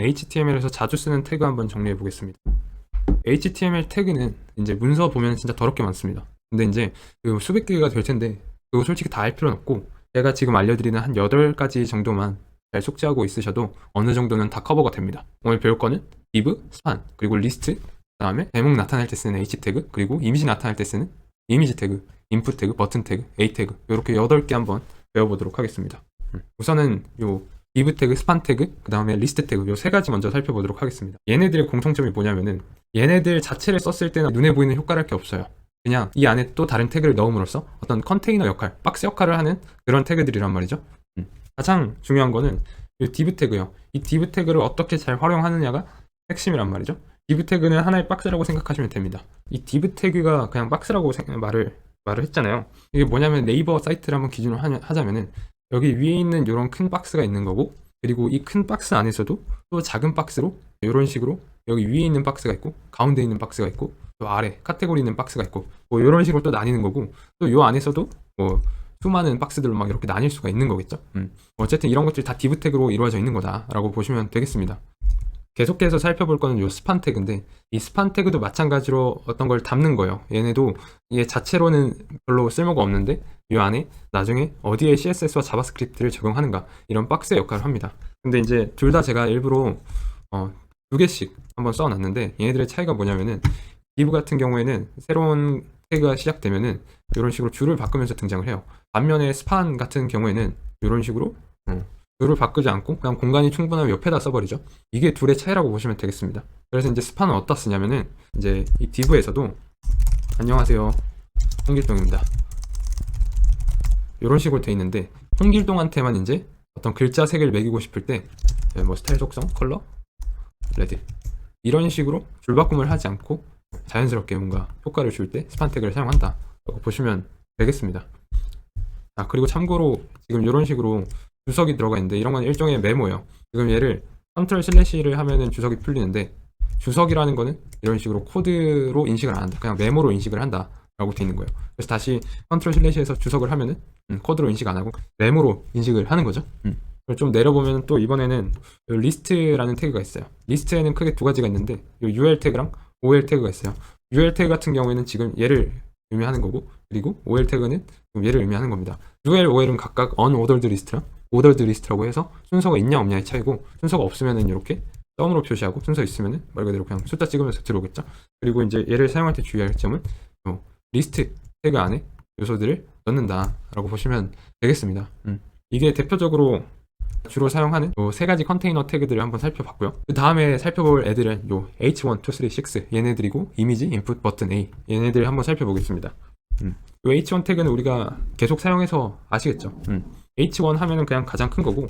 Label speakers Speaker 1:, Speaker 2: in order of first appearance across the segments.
Speaker 1: HTML에서 자주 쓰는 태그 한번 정리해 보겠습니다. HTML 태그는 이제 문서 보면 진짜 더럽게 많습니다. 근데 이제 그 수백 개가 될 텐데 그거 솔직히 다 할 필요는 없고, 제가 지금 알려드리는 한 8가지 정도만 잘 숙지하고 있으셔도 어느 정도는 다 커버가 됩니다. 오늘 배울 거는 div, span, 그리고 list, 그 다음에 대목 나타낼 때 쓰는 h 태그, 그리고 이미지 나타낼 때 쓰는 이미지 태그, input 태그, 버튼 태그, a 태그, 이렇게 8개 한번 배워보도록 하겠습니다. 우선은 요 div 태그, span 태그, 그 다음에 list 태그, 요 3가지 먼저 살펴보도록 하겠습니다. 얘네들의 공통점이 뭐냐면은 얘네들 자체를 썼을 때는 눈에 보이는 효과랄 게 없어요. 그냥 이 안에 또 다른 태그를 넣음으로써 어떤 컨테이너 역할, 박스 역할을 하는 그런 태그들이란 말이죠. 가장 중요한 거는 이 div 태그요. 이 div 태그를 어떻게 잘 활용하느냐가 핵심이란 말이죠. div 태그는 하나의 박스라고 생각하시면 됩니다. 이 div 태그가 그냥 박스라고 말을 했잖아요. 이게 뭐냐면 네이버 사이트를 한번 기준으로 하자면은 여기 위에 있는 이런 큰 박스가 있는 거고, 그리고 이 큰 박스 안에서도 또 작은 박스로 이런 식으로 여기 위에 있는 박스가 있고, 가운데 있는 박스가 있고, 또 아래 카테고리 있는 박스가 있고, 뭐 이런 식으로 또 나뉘는 거고, 또 이 안에서도 뭐 수많은 박스들로 막 이렇게 나뉠 수가 있는 거겠죠. 어쨌든 이런 것들이 다 div 태그로 이루어져 있는 거다라고 보시면 되겠습니다. 계속해서 살펴볼 거는 요 스판 태그인데, 이 스판 태그도 마찬가지로 어떤 걸 담는 거예요. 얘네도 얘 자체로는 별로 쓸모가 없는데 이 안에 나중에 어디에 CSS와 자바스크립트를 적용하는가, 이런 박스의 역할을 합니다. 근데 이제 둘 다 제가 일부러 2개씩 한번 써놨는데, 얘네들의 차이가 뭐냐면은 div 같은 경우에는 새로운 태그가 시작되면은 이런 식으로 줄을 바꾸면서 등장을 해요. 반면에 스판 같은 경우에는 이런 식으로 줄을 바꾸지 않고 그냥 공간이 충분하면 옆에다 써버리죠. 이게 둘의 차이라고 보시면 되겠습니다. 그래서 이제 스판은 어디다 쓰냐면은, 이제 이 div에서도 안녕하세요, 홍길동입니다, 이런 식으로 돼 있는데, 홍길동한테만 이제 어떤 글자 색을 매기고 싶을 때 뭐 스타일 속성, 컬러, 레드, 이런 식으로 줄 바꿈을 하지 않고 자연스럽게 뭔가 효과를 줄 때 스판 태그를 사용한다 라고 보시면 되겠습니다. 그리고 참고로 지금 이런 식으로 주석이 들어가 있는데, 이런 건 일종의 메모예요. 지금 얘를 컨트롤 슬래시를 하면은 주석이 풀리는데, 주석이라는 거는 이런 식으로 코드로 인식을 안 한다, 그냥 메모로 인식을 한다 라고 되어 있는 거예요. 그래서 다시 컨트롤 슬래시에서 주석을 하면은 코드로 인식 안 하고 메모로 인식을 하는 거죠. 그리고 좀 내려보면 또 이번에는 리스트라는 태그가 있어요. 리스트에는 크게 2가지가 있는데, UL 태그랑 OL 태그가 있어요. UL 태그 같은 경우에는 지금 얘를 의미하는 거고, 그리고 OL 태그는 얘를 의미하는 겁니다. UL, OL은 각각 unordered list랑 ordered list라고 해서 순서가 있냐 없냐의 차이고, 순서가 없으면은 이렇게 다운으로 표시하고, 순서 있으면은 말 그대로 그냥 숫자 찍으면서 들어오겠죠. 그리고 이제 얘를 사용할 때 주의할 점은 리스트 태그 안에 요소들을 넣는다 라고 보시면 되겠습니다. 이게 대표적으로 주로 사용하는 요 3가지 컨테이너 태그들을 한번 살펴봤고요. 그 다음에 살펴볼 애들은 요 H1, 2, 3, 6 얘네들이고, 이미지, 인풋, 버튼, A 얘네들 한번 살펴보겠습니다. 요 H1 태그는 우리가 계속 사용해서 아시겠죠. H1 하면은 그냥 가장 큰 거고,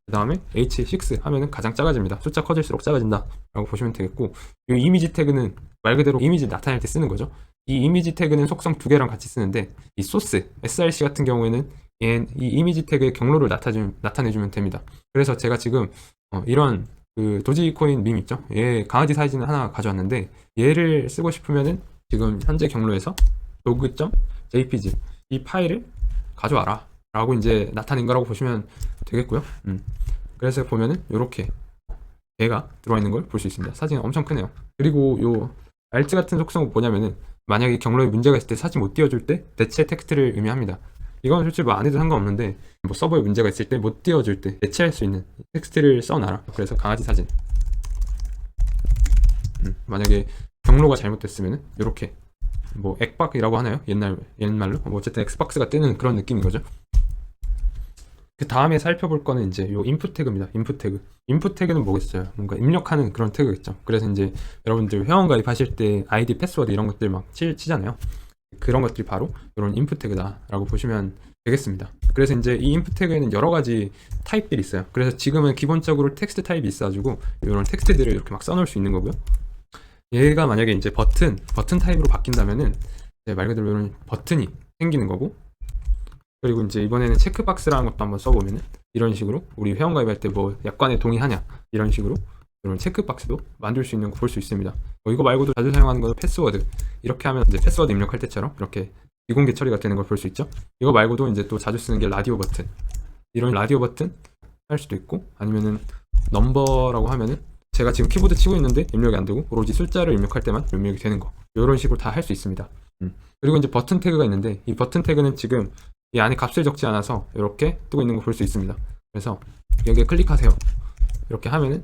Speaker 1: 그 다음에 H6 하면은 가장 작아집니다. 숫자 커질수록 작아진다 라고 보시면 되겠고, 이 이미지 태그는 말 그대로 이미지 나타낼 때 쓰는 거죠. 이 이미지 태그는 속성 2개랑 같이 쓰는데, 이 소스, src 같은 경우에는 이 이미지 태그의 경로를 나타내주면 됩니다. 그래서 제가 지금 이런 그 도지코인 밈 있죠? 얘 강아지 사진을 하나 가져왔는데, 얘를 쓰고 싶으면은 지금 현재 경로에서 log.jpg 이 파일을 가져와라 라고 이제 나타낸 거라고 보시면 되겠고요. 그래서 보면은 이렇게 얘가 들어와 있는 걸 볼 수 있습니다. 사진이 엄청 크네요. 그리고 요 alt 같은 속성은 뭐냐면은, 만약에 경로에 문제가 있을 때 사진 못 띄워줄 때 대체 텍스트를 의미합니다. 이건 솔직히 뭐 안 해도 상관없는데, 뭐 서버에 문제가 있을 때 못 띄워줄 때 대체할 수 있는 텍스트를 써놔라. 그래서 강아지 사진, 만약에 경로가 잘못됐으면은 이렇게 뭐 엑박이라고 하나요? 옛말로 뭐 어쨌든 엑스박스가 뜨는 그런 느낌인 거죠. 그 다음에 살펴볼 거는 이제 요 인풋 태그입니다. 인풋 태그. 인풋 태그는 뭐겠어요? 뭔가 입력하는 그런 태그겠죠. 그래서 이제 여러분들 회원 가입하실 때 아이디, 패스워드 이런 것들 막 치잖아요. 그런 것들이 바로 이런 인풋 태그다라고 보시면 되겠습니다. 그래서 이제 이 인풋 태그에는 여러 가지 타입들이 있어요. 그래서 지금은 기본적으로 텍스트 타입이 있어가지고 이런 텍스트들을 이렇게 막 써놓을 수 있는 거고요. 얘가 만약에 이제 버튼 타입으로 바뀐다면은 말 그대로 이런 버튼이 생기는 거고, 그리고 이제 이번에는 체크박스라는 것도 한번 써보면은 이런 식으로 우리 회원 가입할 때 뭐 약관에 동의하냐 이런 식으로 이런 체크박스도 만들 수 있는 거 볼 수 있습니다. 이거 말고도 자주 사용하는 거는 패스워드. 이렇게 하면 이제 패스워드 입력할 때처럼 이렇게 비공개 처리가 되는 걸 볼 수 있죠. 이거 말고도 이제 또 자주 쓰는 게 라디오 버튼. 이런 라디오 버튼 할 수도 있고, 아니면은 넘버라고 하면은 제가 지금 키보드 치고 있는데 입력이 안 되고 오로지 숫자를 입력할 때만 입력이 되는 거, 이런 식으로 다 할 수 있습니다. 그리고 이제 버튼 태그가 있는데 이 버튼 태그는 지금 이 안에 값을 적지 않아서 이렇게 뜨고 있는 거 볼 수 있습니다. 그래서 여기에 클릭하세요. 이렇게 하면은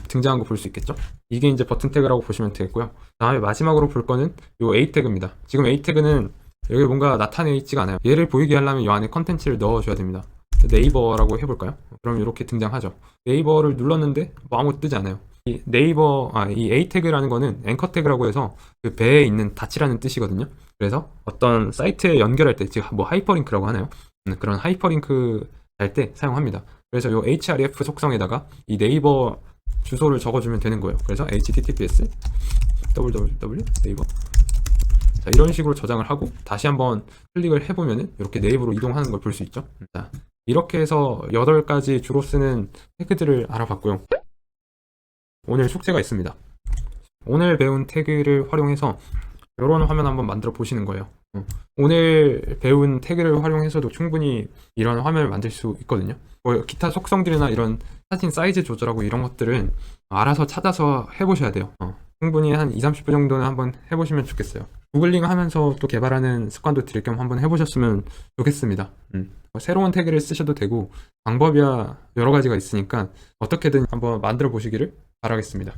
Speaker 1: 등장한 거 볼 수 있겠죠? 이게 이제 버튼 태그라고 보시면 되겠고요. 다음에 마지막으로 볼 거는 요 A 태그입니다. 지금 A 태그는 여기 뭔가 나타내 있지가 않아요. 얘를 보이게 하려면 이 안에 컨텐츠를 넣어줘야 됩니다. 네이버라고 해볼까요? 그럼 이렇게 등장하죠. 네이버를 눌렀는데 뭐 아무것도 뜨지 않아요. 이 네이버, 이 A 태그라는 거는 앵커 태그라고 해서 그 배에 있는 닷이라는 뜻이거든요. 그래서 어떤 사이트에 연결할 때, 즉 뭐 하이퍼링크라고 하나요? 그런 하이퍼링크 할 때 사용합니다. 그래서 요 href 속성에다가 이 네이버 주소를 적어주면 되는 거예요. 그래서 https www 네이버, 자, 이런 식으로 저장을 하고 다시 한번 클릭을 해보면은 이렇게 네이버로 이동하는 걸 볼 수 있죠. 자, 이렇게 해서 8가지 주로 쓰는 태그들을 알아봤고요. 오늘 숙제가 있습니다. 오늘 배운 태그를 활용해서 이런 화면 한번 만들어 보시는 거예요. 오늘 배운 태그를 활용해서도 충분히 이런 화면을 만들 수 있거든요. 뭐 기타 속성들이나 이런 사진 사이즈 조절하고 이런 것들은 알아서 찾아서 해보셔야 돼요. 충분히 한 2-30분 정도는 한번 해보시면 좋겠어요. 구글링 하면서 또 개발하는 습관도 들일 겸 한번 해보셨으면 좋겠습니다. 새로운 태그를 쓰셔도 되고 방법이야 여러 가지가 있으니까 어떻게든 한번 만들어 보시기를 바라겠습니다.